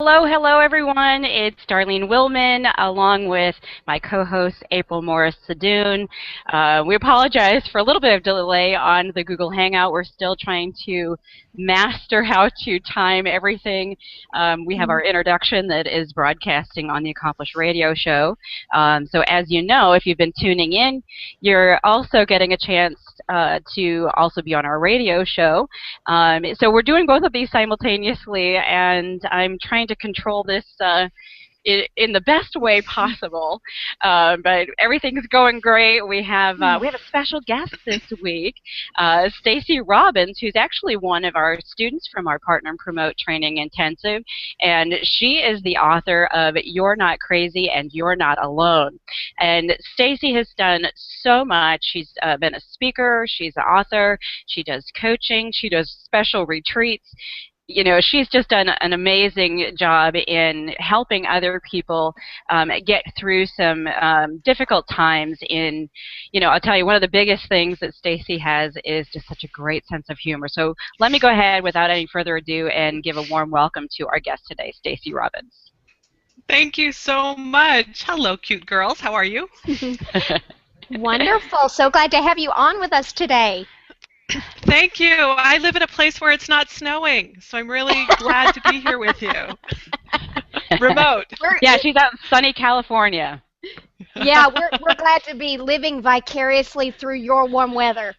Hello, everyone. It's Darlene Willman, along with my co-host April Morris Sadoon. We apologize for a little bit of delay on the Google Hangout. We're still trying to master how to time everything. We have our introduction that is broadcasting on the Accomplished Radio Show. So as you know, if you've been tuning in, you're also getting a chance to also be on our radio show. So we're doing both of these simultaneously, and I'm trying to control this in the best way possible, but everything's going great. We have a special guest this week, Stacey Robbins, who's actually one of our students from our Partner and Promote Training Intensive, and she is the author of You're Not Crazy and You're Not Alone. And Stacey has done so much. She's been a speaker, she's an author, she does coaching, she does special retreats. You know, she's just done an amazing job in helping other people get through some difficult times in, I'll tell you, one of the biggest things that Stacey has is just such a great sense of humor. So let me go ahead without any further ado and give a warm welcome to our guest today, Stacey Robbins. Thank you so much. Hello, cute girls. How are you? Wonderful. So glad to have you on with us today. Thank you. I live in a place where it's not snowing, so I'm really glad to be here with you. Remote. Yeah, she's out in sunny California. Yeah, we're glad to be living vicariously through your warm weather.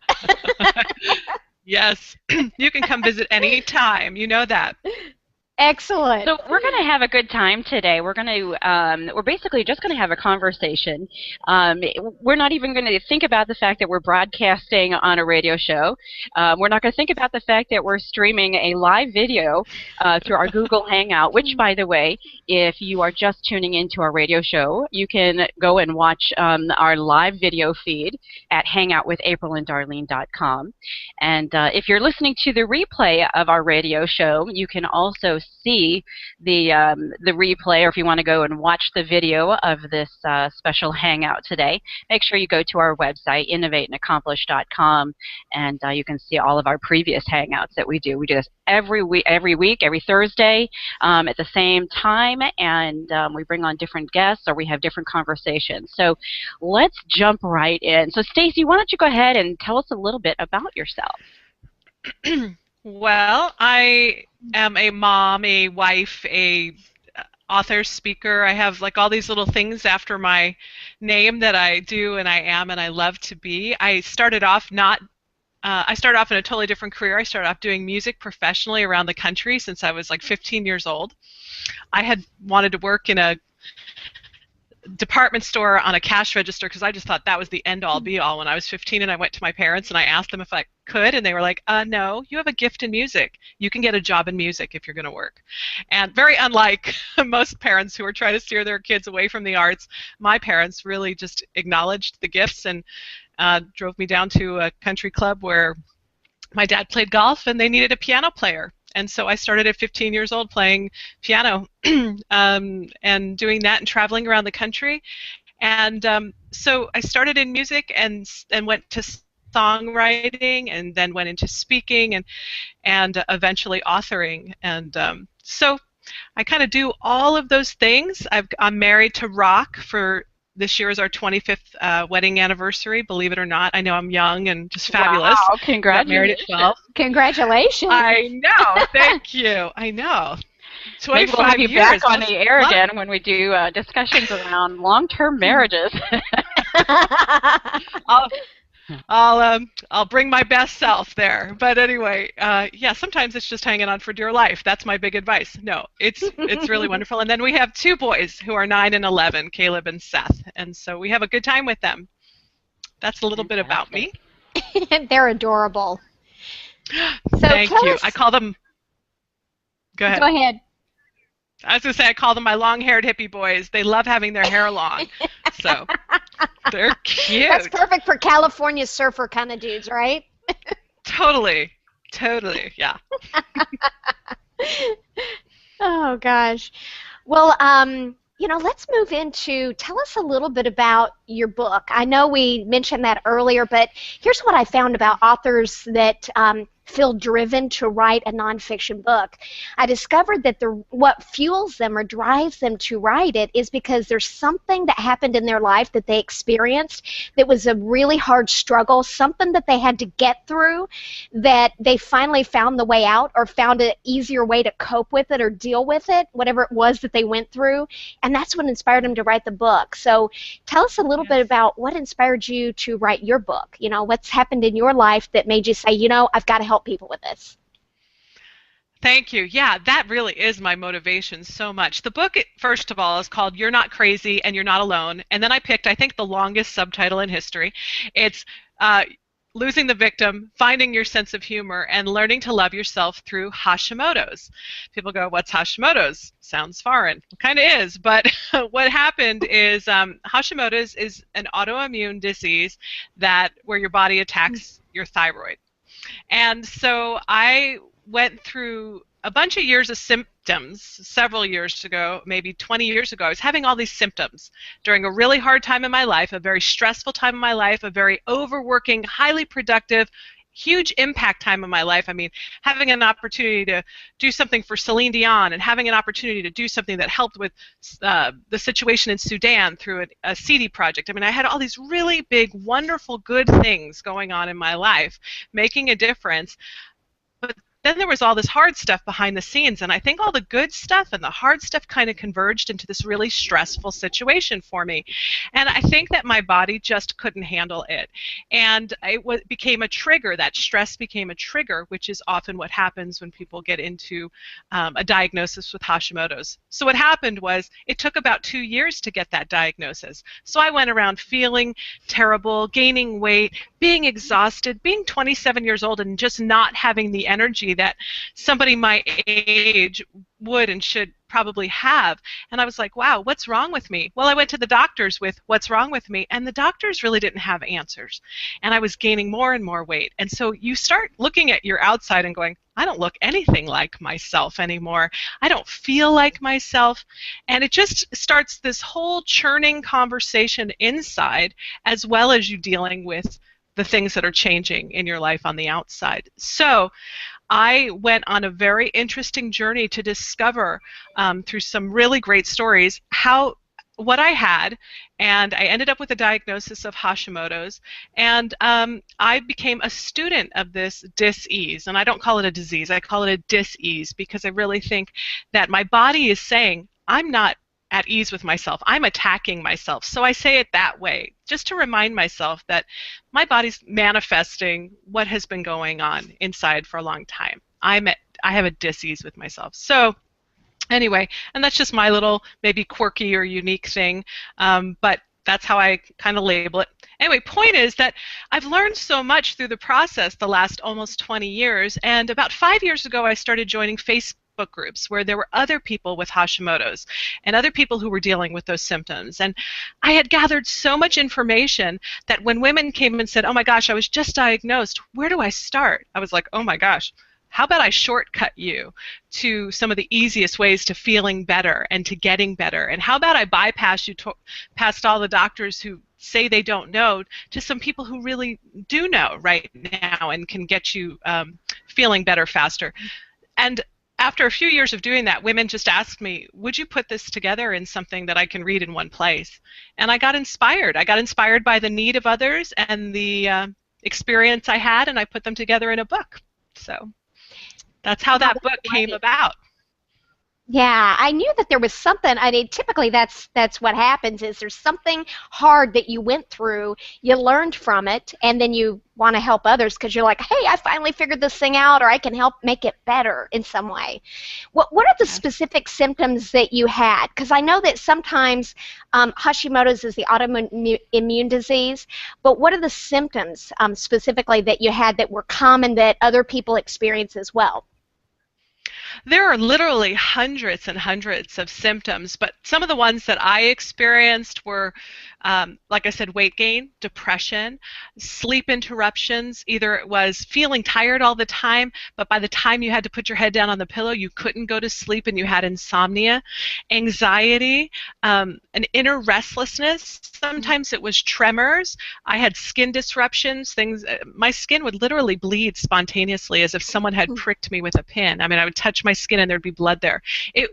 Yes, you can come visit any time. You know that. Excellent. So we're going to have a good time today. We're basically just going to have a conversation. We're not even going to think about the fact that we're broadcasting on a radio show. We're not going to think about the fact that we're streaming a live video through our Google Hangout, which, by the way, if you are just tuning into our radio show, you can go and watch our live video feed at hangoutwithaprilanddarlene.com. And if you're listening to the replay of our radio show, you can also see the replay, or if you want to go and watch the video of this special hangout today, make sure you go to our website, innovateandaccomplish.com, and you can see all of our previous hangouts that we do. We do this every week, every Thursday at the same time, and we bring on different guests, or we have different conversations. So let's jump right in. So Stacey, why don't you go ahead and tell us a little bit about yourself? Well, I am a mom, a wife, a author, speaker. I have like all these little things after my name that I do and I am and I love to be. I started off in a totally different career. I started off doing music professionally around the country since I was like 15 years old. I had wanted to work in a department store on a cash register because I just thought that was the end-all be-all when I was 15, and I went to my parents and I asked them if I could, and they were like, no, you have a gift in music. You can get a job in music if you're going to work. And very unlike most parents who are trying to steer their kids away from the arts, my parents really just acknowledged the gifts and drove me down to a country club where my dad played golf and they needed a piano player. And so I started at 15 years old playing piano and doing that and traveling around the country. And so I started in music and went to songwriting and then went into speaking and eventually authoring. And so I kind of do all of those things. I'm married to Rock for this year is our 25th wedding anniversary, believe it or not. I know I'm young and just fabulous. Wow, congratulations. Got married at 12. Congratulations. I know, thank you. I know. Maybe we'll have you back on the air again when we do discussions around long-term marriages. I'll bring my best self there. But anyway, yeah, sometimes it's just hanging on for dear life. That's my big advice. No, it's really wonderful. And then we have two boys who are 9 and 11, Caleb and Seth. And so we have a good time with them. That's a little bit about me. They're adorable. So thank you. I call them... Go ahead. Go ahead. I was going to say I call them my long-haired hippie boys. They love having their hair long. So they're cute. That's perfect for California surfer kind of dudes, right? Totally. Totally, yeah. Oh, gosh. Well, let's move into, tell us a little bit about your book. I know we mentioned that earlier, but here's what I found about authors that feel driven to write a nonfiction book. I discovered that what fuels them or drives them to write it is because there's something that happened in their life that they experienced that was a really hard struggle, something that they had to get through, that they finally found the way out or found an easier way to cope with it or deal with it, whatever it was that they went through, and that's what inspired them to write the book. So tell us a little bit about what inspired you to write your book. You know, what's happened in your life that made you say, you know, I've got to help people with this. Thank you. Yeah, that really is my motivation so much. The book, first of all, is called You're Not Crazy and You're Not Alone. And then I picked, I think, the longest subtitle in history. It's Losing the Victim, Finding Your Sense of Humor, and Learning to Love Yourself Through Hashimoto's. People go, what's Hashimoto's? Sounds foreign. It kind of is. But what happened is Hashimoto's is an autoimmune disease where your body attacks your thyroid. And so I went through a bunch of years of symptoms several years ago, maybe 20 years ago. I was having all these symptoms during a really hard time in my life, a very stressful time in my life, a very overworking, highly productive, huge impact time in my life. I mean, having an opportunity to do something for Celine Dion and having an opportunity to do something that helped with the situation in Sudan through a CD project. I mean, I had all these really big, wonderful, good things going on in my life, making a difference. But then there was all this hard stuff behind the scenes, and I think all the good stuff and the hard stuff kind of converged into this really stressful situation for me. And I think that my body just couldn't handle it. And it became a trigger. That stress became a trigger, which is often what happens when people get into a diagnosis with Hashimoto's. So what happened was it took about 2 years to get that diagnosis. So I went around feeling terrible, gaining weight, being exhausted, being 27 years old and just not having the energy that somebody my age would and should probably have. And I was like, wow, what's wrong with me? Well, I went to the doctors with what's wrong with me, and the doctors really didn't have answers. And I was gaining more and more weight. And so you start looking at your outside and going, I don't look anything like myself anymore. I don't feel like myself. And it just starts this whole churning conversation inside, as well as you dealing with the things that are changing in your life on the outside. So I went on a very interesting journey to discover through some really great stories what I had, and I ended up with a diagnosis of Hashimoto's, and I became a student of this dis-ease. And I don't call it a disease, I call it a dis-ease, because I really think that my body is saying, I'm not at ease with myself. I'm attacking myself. So I say it that way, just to remind myself that my body's manifesting what has been going on inside for a long time. I have a dis-ease with myself. So anyway, and that's just my little maybe quirky or unique thing, but that's how I kind of label it. Anyway, point is that I've learned so much through the process the last almost 20 years, and about 5 years ago I started joining Facebook groups where there were other people with Hashimoto's and other people who were dealing with those symptoms. And I had gathered so much information that when women came and said, oh my gosh, I was just diagnosed, where do I start? I was like, oh my gosh, how about I shortcut you to some of the easiest ways to feeling better and to getting better? And how about I bypass you past all the doctors who say they don't know to some people who really do know right now and can get you feeling better faster? And after a few years of doing that, women just asked me, would you put this together in something that I can read in one place? And I got inspired. I got inspired by the need of others and the experience I had, and I put them together in a book. So that's how that book came about. Yeah, I knew that there was something. I mean, typically that's what happens is there's something hard that you went through, you learned from it, and then you want to help others because you're like, hey, I finally figured this thing out, or I can help make it better in some way. What are the specific symptoms that you had? Because I know that sometimes Hashimoto's is the autoimmune disease, but what are the symptoms specifically that you had that were common that other people experience as well? There are literally hundreds and hundreds of symptoms, but some of the ones that I experienced were like I said, weight gain, depression, sleep interruptions. Either it was feeling tired all the time, but by the time you had to put your head down on the pillow, you couldn't go to sleep and you had insomnia, anxiety, an inner restlessness. Sometimes it was tremors. I had skin disruptions, things. My skin would literally bleed spontaneously as if someone had pricked me with a pin. I mean, I would touch my skin and there'd be blood there.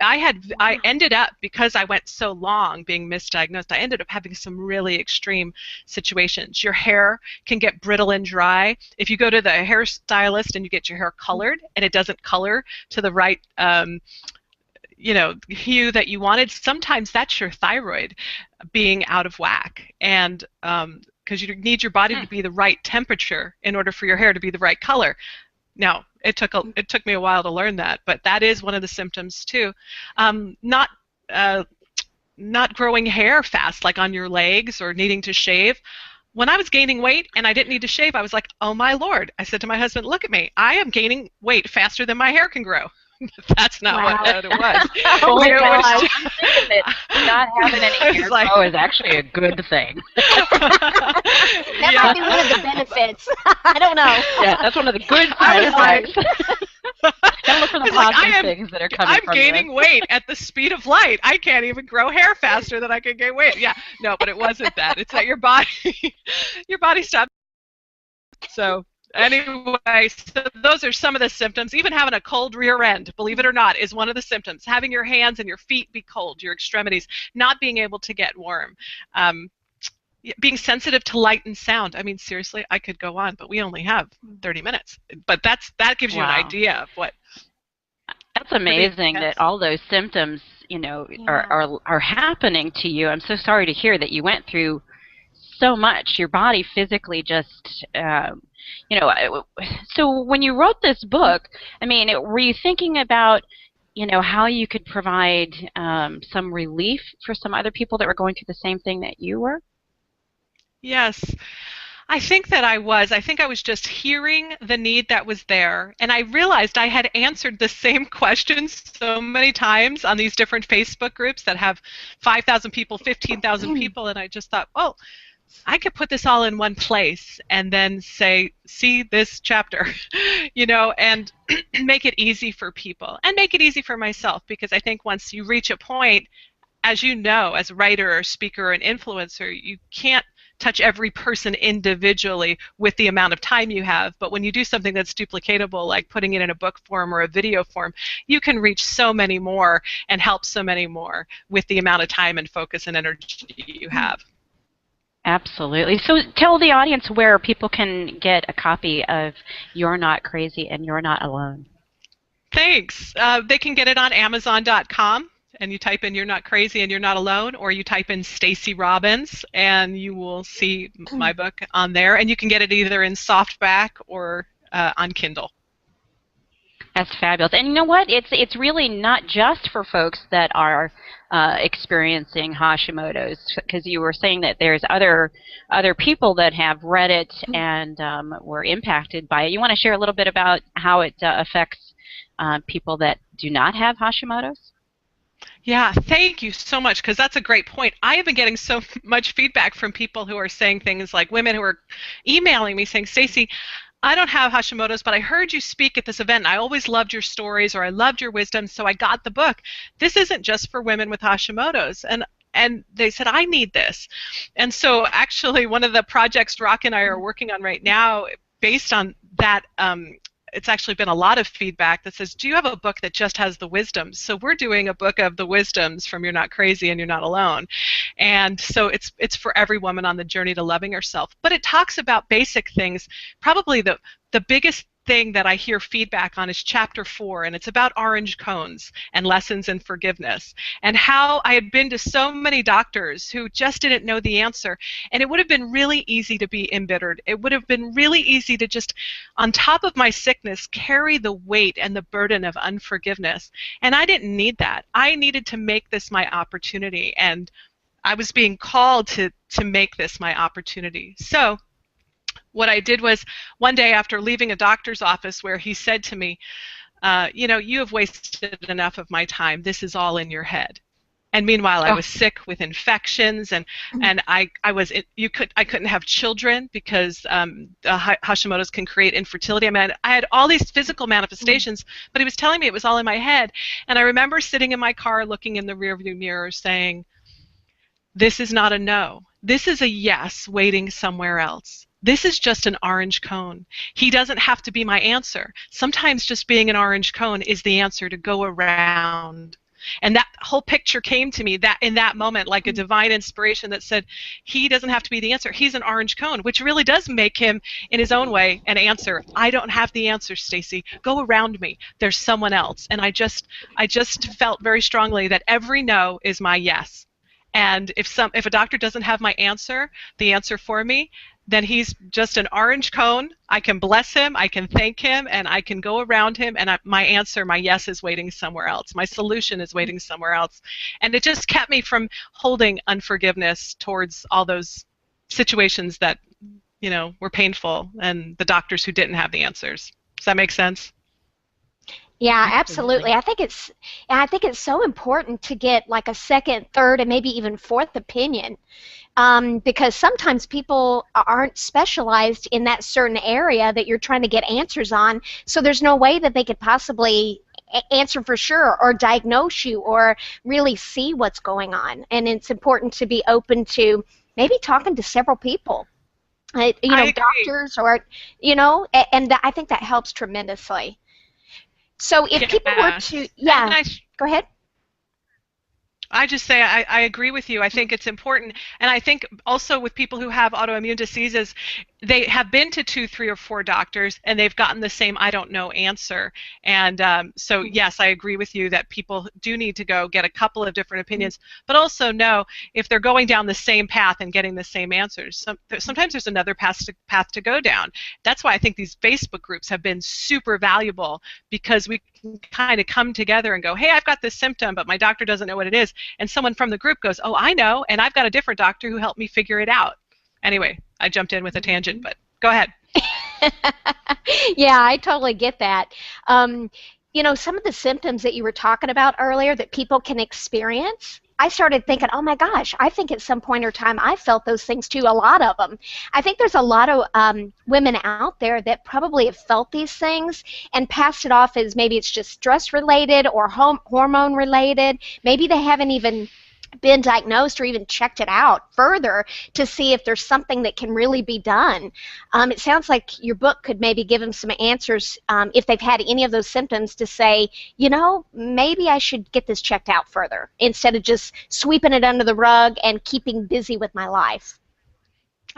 I ended up, because I went so long being misdiagnosed, I ended up having some really extreme situations. Your hair can get brittle and dry. If you go to the hairstylist and you get your hair colored and it doesn't color to the right hue that you wanted, sometimes that's your thyroid being out of whack. And because you need your body to be the right temperature in order for your hair to be the right color. Now, it took me a while to learn that, but that is one of the symptoms too. Not growing hair fast, like on your legs, or needing to shave. When I was gaining weight and I didn't need to shave, I was like, oh my Lord. I said to my husband, look at me. I am gaining weight faster than my hair can grow. That's not what it was. Oh my gosh. I'm thinking that not having any hair grow is actually a good thing. That might be one of the benefits. I don't know. Yeah, that's one of the good side effects. Gotta look for the positive things that are coming from I'm gaining weight at the speed of light. I can't even grow hair faster than I can gain weight. Yeah, no, but it wasn't that. It's that your body stopped. So anyway, so those are some of the symptoms. Even having a cold rear end, believe it or not, is one of the symptoms. Having your hands and your feet be cold, your extremities, not being able to get warm. Being sensitive to light and sound. I mean, seriously, I could go on, but we only have 30 minutes. But that gives you an idea of what. That's amazing that all those symptoms, are happening to you. I'm so sorry to hear that you went through so much. Your body physically just, So when you wrote this book, I mean, were you thinking about, how you could provide some relief for some other people that were going through the same thing that you were? Yes, I think that I was. I think I was just hearing the need that was there, and I realized I had answered the same questions so many times on these different Facebook groups that have 5,000 people, 15,000 people, and I just thought, oh, I could put this all in one place and then say, see this chapter, and make it easy for people and make it easy for myself, because I think once you reach a point, as you know, as a writer or speaker or an influencer, you can't touch every person individually with the amount of time you have, but when you do something that's duplicatable, like putting it in a book form or a video form, you can reach so many more and help so many more with the amount of time and focus and energy you have. Absolutely. So tell the audience where people can get a copy of You're Not Crazy and You're Not Alone. Thanks. They can get it on Amazon.com. And you type in You're Not Crazy and You're Not Alone, or you type in Stacey Robbins, and you will see my book on there. And you can get it either in softback or on Kindle. That's fabulous. And you know what? It's really not just for folks that are experiencing Hashimoto's, because you were saying that there's other people that have read it and were impacted by it. You want to share a little bit about how it affects people that do not have Hashimoto's? Yeah, thank you so much, because that's a great point. I have been getting so much feedback from people who are saying things like women who are emailing me saying, Stacey, I don't have Hashimoto's, but I heard you speak at this event, and I always loved your stories, or I loved your wisdom, so I got the book. This isn't just for women with Hashimoto's. And they said, I need this. And so actually one of the projects Rock and I are working on right now, based on that, it's actually been a lot of feedback that says, do you have a book that just has the wisdoms? So we're doing a book of the wisdoms from You're Not Crazy and You're Not Alone. And so it's for every woman on the journey to loving herself. But it talks about basic things. Probably the biggest thing that I hear feedback on is chapter 4, and it's about orange cones and lessons in forgiveness, and how I had been to so many doctors who just didn't know the answer, and it would have been really easy to be embittered. It would have been really easy to just, on top of my sickness, carry the weight and the burden of unforgiveness, and I didn't need that. I needed to make this my opportunity, and I was being called to make this my opportunity. So what I did was, one day after leaving a doctor's office where he said to me, you have wasted enough of my time. This is all in your head. And meanwhile, I Oh. was sick with infections, and I couldn't have children because Hashimoto's can create infertility. I mean, I had all these physical manifestations, but he was telling me it was all in my head. And I remember sitting in my car, looking in the rearview mirror, saying, "This is not a no. This is a yes waiting somewhere else. This is just an orange cone. He doesn't have to be my answer. Sometimes just being an orange cone is the answer to go around." And that whole picture came to me that in that moment, like a divine inspiration that said, he doesn't have to be the answer. He's an orange cone, which really does make him, in his own way, an answer. I don't have the answer, Stacey. Go around me. There's someone else. And I just felt very strongly that every no is my yes. And if a doctor doesn't have my answer, the answer for me, then he's just an orange cone. I can bless him, I can thank him, and I can go around him, and my answer, my yes, is waiting somewhere else. My solution is waiting somewhere else. And it just kept me from holding unforgiveness towards all those situations that, were painful, and the doctors who didn't have the answers. Does that make sense? Yeah, absolutely. I think it's so important to get like a second, third, and maybe even fourth opinion, because sometimes people aren't specialized in that certain area that you're trying to get answers on, so there's no way that they could possibly answer for sure or diagnose you or really see what's going on. And it's important to be open to maybe talking to several people, doctors, or, and I think that helps tremendously. So if people were to, go ahead. I just say I agree with you. I think it's important. And I think also with people who have autoimmune diseases, they have been to 2, 3, or 4 doctors, and they've gotten the same I don't know answer. And so, yes, I agree with you that people do need to go get a couple of different opinions, but also know if they're going down the same path and getting the same answers, sometimes there's another path to go down. That's why I think these Facebook groups have been super valuable, because we can kind of come together and go, hey, I've got this symptom, but my doctor doesn't know what it is. And someone from the group goes, oh, I know, and I've got a different doctor who helped me figure it out. Anyway, I jumped in with a tangent, but go ahead. Yeah, I totally get that. Some of the symptoms that you were talking about earlier that people can experience, I started thinking, oh my gosh, I think at some point or time I felt those things too, a lot of them. I think there's a lot of women out there that probably have felt these things and passed it off as maybe it's just stress related or hormone related. Maybe they haven't even been diagnosed or even checked it out further to see if there's something that can really be done. It sounds like your book could maybe give them some answers if they've had any of those symptoms to say, maybe I should get this checked out further instead of just sweeping it under the rug and keeping busy with my life.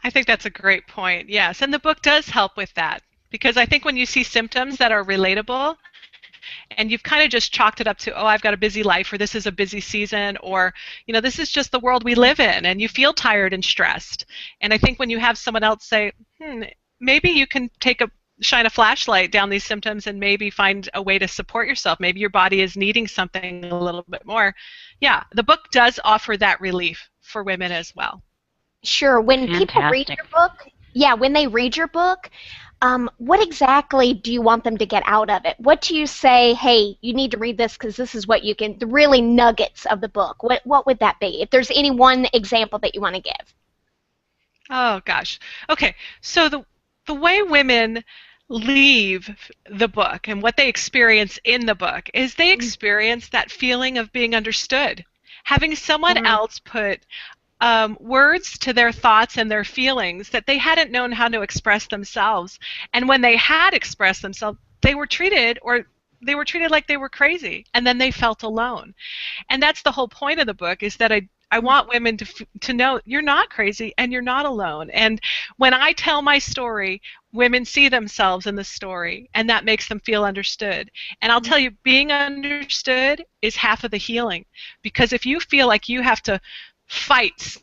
I think that's a great point, yes. And the book does help with that, because I think when you see symptoms that are relatable, and you've kind of just chalked it up to, oh, I've got a busy life, or this is a busy season, or, this is just the world we live in, and you feel tired and stressed. And I think when you have someone else say, maybe you can shine a flashlight down these symptoms and maybe find a way to support yourself. Maybe your body is needing something a little bit more. Yeah, the book does offer that relief for women as well. Sure. When people read your book, when they read your book, what exactly do you want them to get out of it? What do you say, hey, you need to read this because this is what you can, the really nuggets of the book? What would that be? If there's any one example that you want to give. Oh, gosh. Okay, so the way women leave the book and what they experience in the book is they experience that feeling of being understood. Having someone else put words to their thoughts and their feelings that they hadn't known how to express themselves. And when they had expressed themselves, they were treated like they were crazy, and then they felt alone. And that's the whole point of the book, is that I want women to know you're not crazy and you're not alone. And when I tell my story, women see themselves in the story, and that makes them feel understood. And I'll tell you, being understood is half of the healing, because if you feel like you have to fight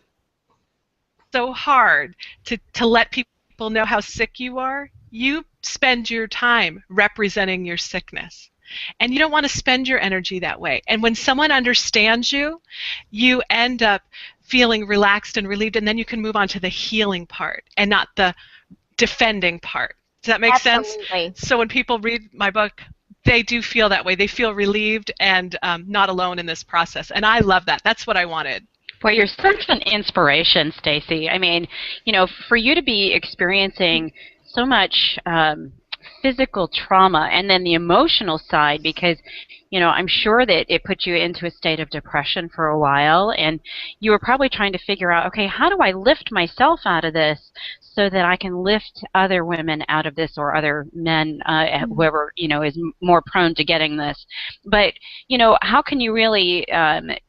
so hard to let people know how sick you are, you spend your time representing your sickness. And you don't want to spend your energy that way. And when someone understands you, you end up feeling relaxed and relieved, and then you can move on to the healing part and not the defending part. Does that make sense? So when people read my book, they do feel that way. They feel relieved and not alone in this process. And I love that. That's what I wanted. Well, you're such an inspiration, Stacey. I mean, for you to be experiencing so much physical trauma and then the emotional side, because I'm sure that it put you into a state of depression for a while, and you were probably trying to figure out, okay, how do I lift myself out of this so that I can lift other women out of this, or other men, whoever is more prone to getting this. But how can you really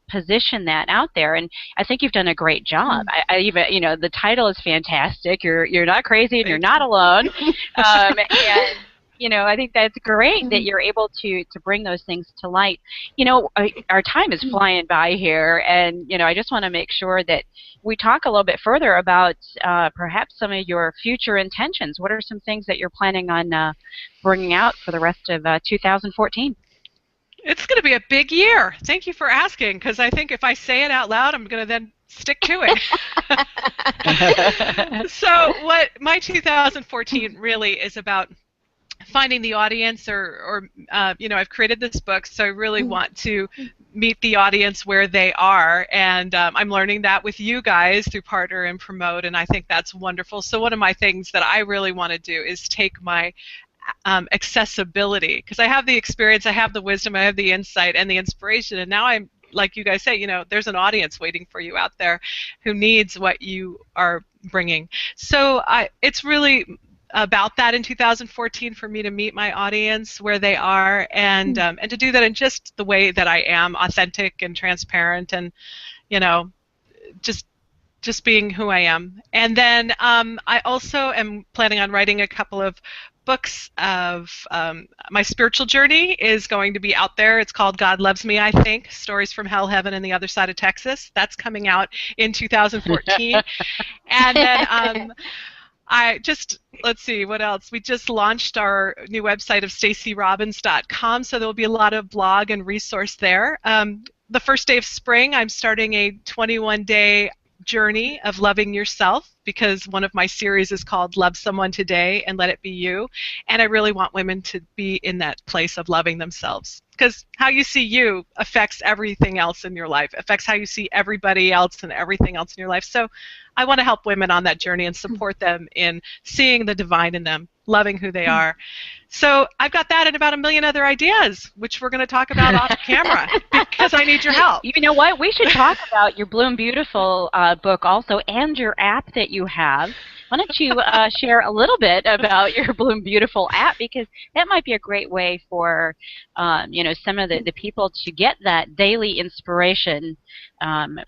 position that out there? And I think you've done a great job. I even the title is fantastic. You're not crazy and you're not alone. And I think that's great that you're able to bring those things to light. Our time is flying by here, and I just want to make sure that we talk a little bit further about perhaps some of your future intentions. What are some things that you're planning on bringing out for the rest of 2014? It's going to be a big year. Thank you for asking, because I think if I say it out loud, I'm going to then stick to it. So what my 2014 really is about, finding the audience, or I've created this book, so I really want to meet the audience where they are, and I'm learning that with you guys through Partner and Promote, and I think that's wonderful. So one of my things that I really want to do is take my accessibility, because I have the experience, I have the wisdom, I have the insight and the inspiration, and now I'm, like you guys say, there's an audience waiting for you out there who needs what you are bringing. So it's really about that in 2014 for me to meet my audience where they are, and to do that in just the way that I am, authentic and transparent, and just being who I am. And then I also am planning on writing a couple of books of my spiritual journey is going to be out there. It's called God Loves Me, I think, Stories from Hell, Heaven, and the Other Side of Texas. That's coming out in 2014. And then let's see, what else? We just launched our new website of staceyrobbins.com, so there will be a lot of blog and resource there. The first day of spring, I'm starting a 21-day journey of loving yourself, because one of my series is called Love Someone Today and Let It Be You, and I really want women to be in that place of loving themselves, because how you see you affects everything else in your life, affects how you see everybody else and everything else in your life. So I want to help women on that journey and support them in seeing the divine in them, loving who they are. So I've got that and about a million other ideas, which we're going to talk about off camera, because I need your help. You know what? We should talk about your Bloom Beautiful book also, and your app that you have. Why don't you share a little bit about your Bloom Beautiful app, because that might be a great way for some of the people to get that daily inspiration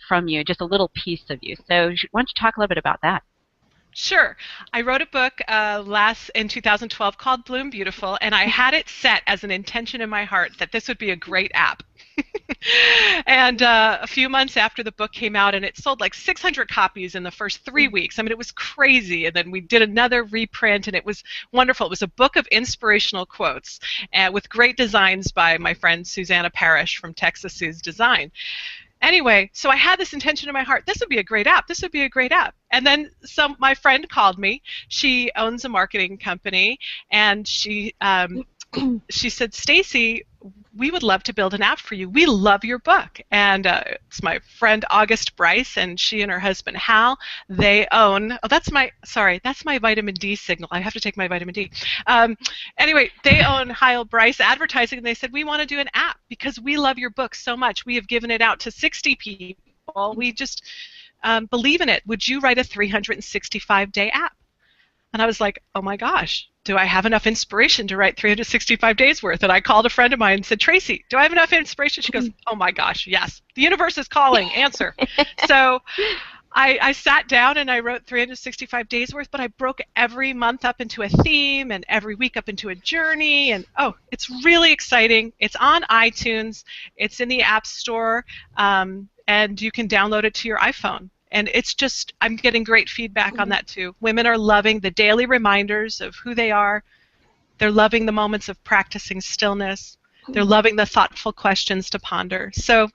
from you, just a little piece of you. So why don't you talk a little bit about that? Sure. I wrote a book in 2012 called Bloom Beautiful, and I had it set as an intention in my heart that this would be a great app. And a few months after the book came out, and it sold like 600 copies in the first 3 weeks. I mean, it was crazy. And then we did another reprint, and it was wonderful. It was a book of inspirational quotes with great designs by my friend Susanna Parrish from Texas Sue's Design. Anyway, so I had this intention in my heart, this would be a great app, this would be a great app. And then my friend called me. She owns a marketing company, and she said, Stacey, we would love to build an app for you. We love your book. And it's my friend August Bryce, and she and her husband Hal, they own, that's my vitamin D signal. I have to take my vitamin D. Anyway, they own Hal Bryce Advertising, and they said, we want to do an app because we love your book so much. We have given it out to 60 people. We just believe in it. Would you write a 365-day app? And I was like, oh my gosh, do I have enough inspiration to write 365 days worth? And I called a friend of mine and said, Tracy, do I have enough inspiration? She goes, oh my gosh, yes. The universe is calling. Answer. So I sat down and I wrote 365 days worth, but I broke every month up into a theme and every week up into a journey. And it's really exciting. It's on iTunes. It's in the App Store, and you can download it to your iPhone. And it's just, I'm getting great feedback on that too. Women are loving the daily reminders of who they are. They're loving the moments of practicing stillness. They're loving the thoughtful questions to ponder. So,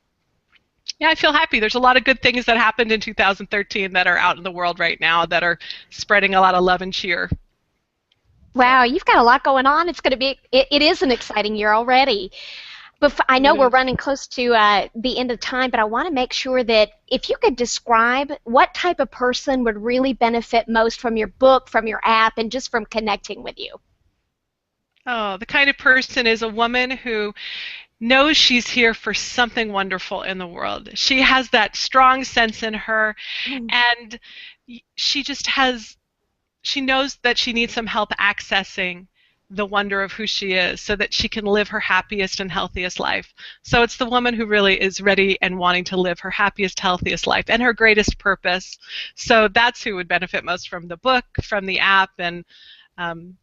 yeah, I feel happy. There's a lot of good things that happened in 2013 that are out in the world right now that are spreading a lot of love and cheer. Wow, you've got a lot going on. It's going to be, it is an exciting year already. But I know we're running close to the end of time, but I want to make sure that if you could describe what type of person would really benefit most from your book, from your app, and just from connecting with you. Oh, the kind of person is a woman who knows she's here for something wonderful in the world. She has that strong sense in her, and she just has, she knows that she needs some help accessing the wonder of who she is so that she can live her happiest and healthiest life. So it's the woman who really is ready and wanting to live her happiest, healthiest life and her greatest purpose. So that's who would benefit most from the book, from the app, and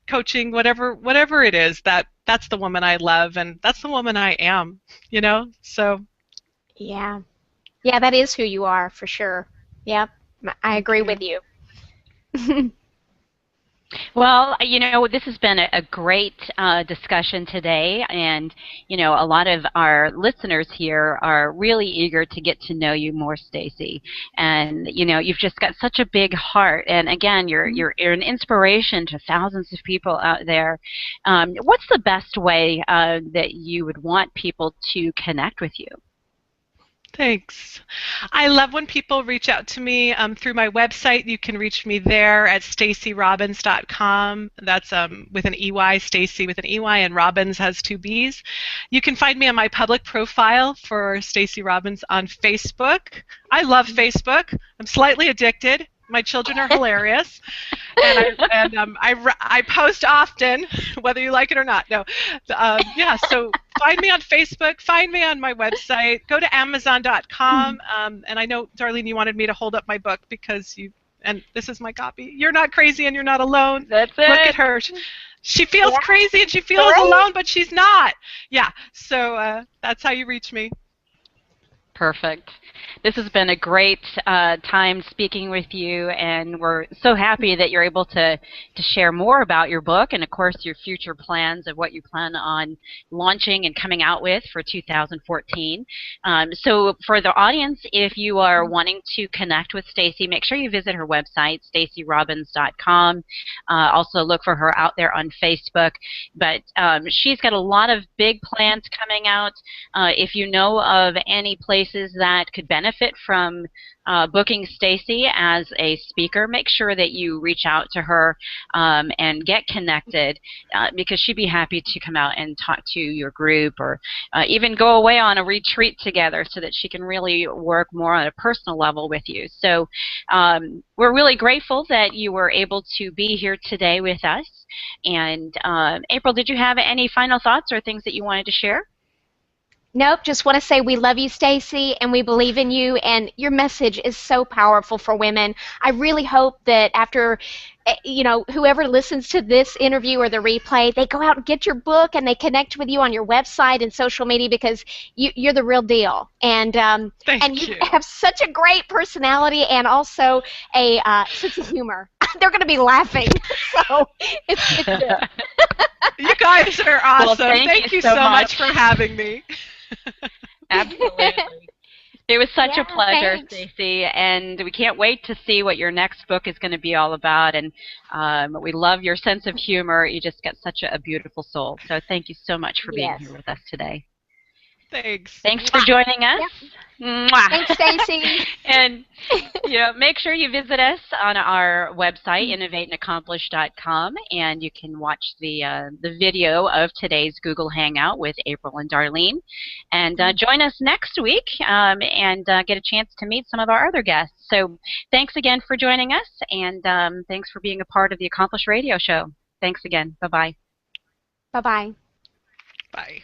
coaching, whatever it is. That's the woman I love, and that's the woman I am, you know? So yeah, that is who you are for sure. Yep, I agree with you. Well, you know, this has been a great discussion today, and, you know, a lot of our listeners here are really eager to get to know you more, Stacey. And, you know, you've just got such a big heart, and again, you're an inspiration to thousands of people out there. What's the best way that you would want people to connect with you? Thanks. I love when people reach out to me through my website. You can reach me there at staceyrobbins.com. That's with an EY, Stacey with an EY, and Robbins has 2 B's. You can find me on my public profile for Stacey Robbins on Facebook. I love Facebook. I'm slightly addicted. My children are hilarious, and I post often, whether you like it or not. No, yeah. So find me on Facebook. Find me on my website. Go to Amazon.com. And I know, Darlene, you wanted me to hold up my book because you. And this is my copy. You're not crazy and you're not alone. That's it. Look at her. She feels crazy and she feels alone, but she's not. Yeah. So that's how you reach me. Perfect. This has been a great time speaking with you, and we're so happy that you're able to share more about your book and, of course, your future plans of what you plan on launching and coming out with for 2014. So for the audience, if you are wanting to connect with Stacey, make sure you visit her website, staceyrobbins.com. Also look for her out there on Facebook. But she's got a lot of big plans coming out. If you know of any places that could benefit from booking Stacey as a speaker, make sure that you reach out to her and get connected because she'd be happy to come out and talk to your group or even go away on a retreat together so that she can really work more on a personal level with you. So we're really grateful that you were able to be here today with us. And April, did you have any final thoughts or things that you wanted to share? Nope, just want to say we love you, Stacey, and we believe in you, and your message is so powerful for women. I really hope that after, you know, whoever listens to this interview or the replay, they go out and get your book and they connect with you on your website and social media because you're the real deal. And you have such a great personality and also a sense of humor. They're going to be laughing, so it's good. You guys are awesome. Well, thank you so much for having me. Absolutely. It was such a pleasure, Thanks. Stacey, and we can't wait to see what your next book is going to be all about. And we love your sense of humor. You just got such a beautiful soul. So thank you so much for being here with us today. Thanks. Thanks for joining us. Yep. Mwah. Thanks, Stacey. And you know, make sure you visit us on our website, innovateandaccomplish.com, and you can watch the video of today's Google Hangout with April and Darlene. And join us next week and get a chance to meet some of our other guests. So thanks again for joining us, and thanks for being a part of the Accomplish Radio Show. Thanks again. Bye-bye. Bye-bye. Bye.